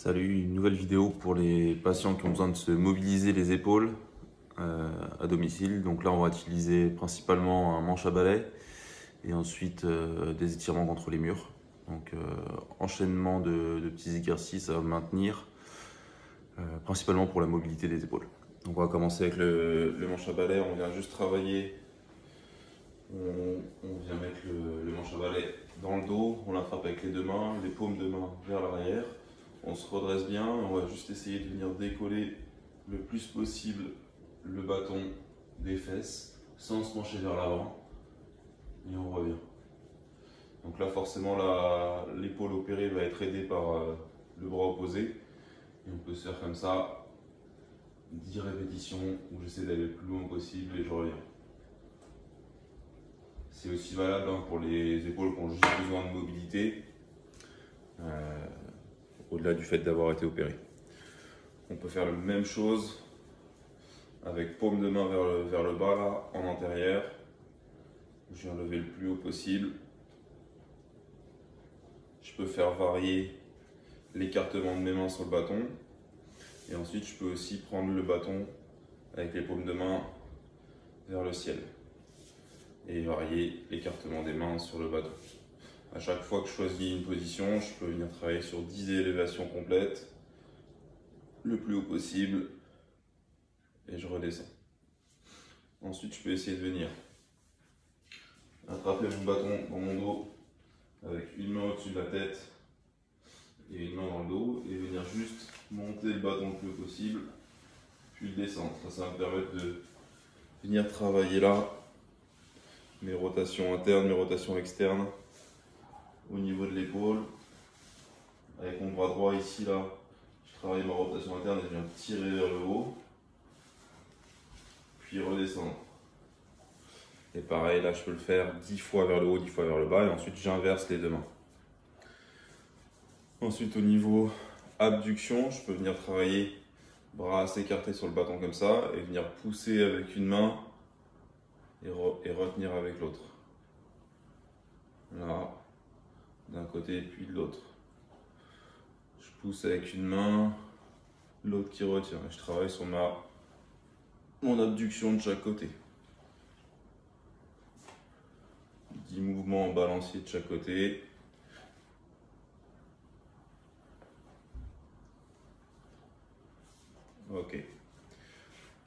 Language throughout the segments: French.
Salut, une nouvelle vidéo pour les patients qui ont besoin de se mobiliser les épaules à domicile. Donc là, on va utiliser principalement un manche à balai et ensuite des étirements contre les murs. Donc enchaînement de petits exercices à maintenir, principalement pour la mobilité des épaules. Donc on va commencer avec le manche à balai. On vient juste travailler, on vient mettre le manche à balai dans le dos, on l'attrape avec les deux mains, les paumes de main vers l'arrière. On se redresse bien, on va juste essayer de venir décoller le plus possible le bâton des fesses sans se pencher vers l'avant et on revient. Donc là forcément l'épaule opérée va être aidée par le bras opposé et on peut se faire comme ça 10 répétitions où j'essaie d'aller le plus loin possible et je reviens. C'est aussi valable pour les épaules qui ont juste besoin de mobilité. Au-delà du fait d'avoir été opéré. On peut faire la même chose avec paume de main vers le bas, là, en antérieur. Je viens lever le plus haut possible. Je peux faire varier l'écartement de mes mains sur le bâton. Et ensuite, je peux aussi prendre le bâton avec les paumes de main vers le ciel. Et varier l'écartement des mains sur le bâton. À chaque fois que je choisis une position, je peux venir travailler sur 10 élévations complètes, le plus haut possible, et je redescends. Ensuite, je peux essayer de venir attraper mon bâton dans mon dos avec une main au-dessus de la tête et une main dans le dos, et venir juste monter le bâton le plus haut possible, puis le descendre. Ça va me permettre de venir travailler là mes rotations internes, mes rotations externes. Au niveau de l'épaule, avec mon bras droit ici, là, je travaille ma rotation interne et je viens tirer vers le haut, puis redescendre. Et pareil, là, je peux le faire 10 fois vers le haut, 10 fois vers le bas, et ensuite j'inverse les deux mains. Ensuite, au niveau abduction, je peux venir travailler bras assez écartés sur le bâton comme ça, et venir pousser avec une main et retenir avec l'autre. Là. D'un côté et puis de l'autre. Je pousse avec une main, l'autre qui retient. Je travaille sur mon abduction de chaque côté. 10 mouvements en balancier de chaque côté. Ok.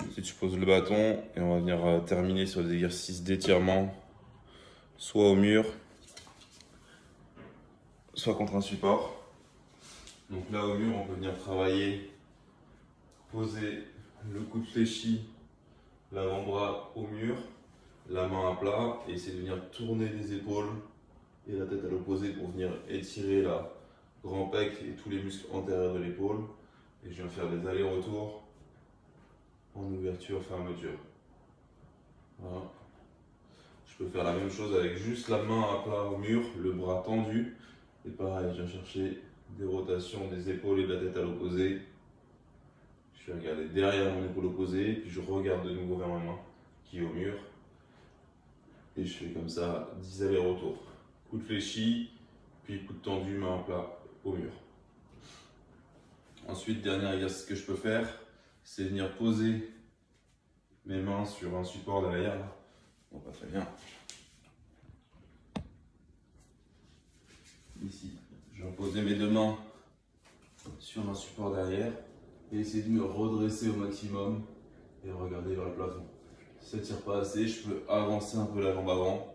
Ensuite, je pose le bâton et on va venir terminer sur des exercices d'étirement, soit au mur, soit contre un support. Donc là au mur, on peut venir travailler, poser le coude fléchi, l'avant-bras au mur, la main à plat, et essayer de venir tourner les épaules et la tête à l'opposé pour venir étirer la grand pec et tous les muscles antérieurs de l'épaule. Et je viens faire des allers-retours en ouverture, fermeture. Voilà. Je peux faire la même chose avec juste la main à plat au mur, le bras tendu. Et pareil, je viens chercher des rotations des épaules et de la tête à l'opposé. Je vais regarder derrière mon épaule opposée, puis je regarde de nouveau vers ma main qui est au mur. Et je fais comme ça 10 allers-retours. Coude fléchi, puis coude tendu, main à plat au mur. Ensuite, dernier exercice que je peux faire, c'est venir poser mes mains sur un support derrière. Bon, pas très bien. Ici, je vais poser mes deux mains sur un support derrière et essayer de me redresser au maximum et regarder vers le plafond. Si ça ne tire pas assez, je peux avancer un peu la jambe avant.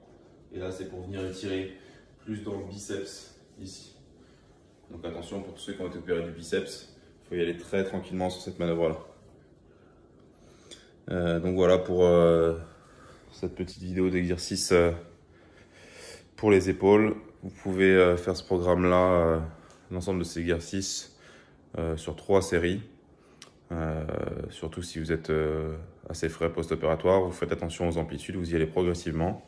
Et là, c'est pour venir étirer plus dans le biceps ici. Donc attention, pour tous ceux qui ont été opérés du biceps, il faut y aller très tranquillement sur cette manœuvre-là. Donc voilà pour cette petite vidéo d'exercice pour les épaules. Vous pouvez faire ce programme-là, l'ensemble de ces exercices, sur 3 séries. Surtout si vous êtes assez frais post-opératoire, vous faites attention aux amplitudes, vous y allez progressivement.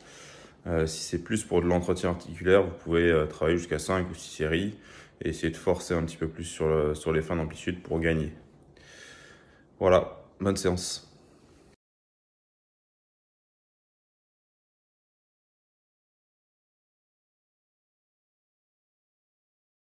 Si c'est plus pour de l'entretien articulaire, vous pouvez travailler jusqu'à 5 ou 6 séries et essayer de forcer un petit peu plus sur les fins d'amplitude pour gagner. Voilà, bonne séance.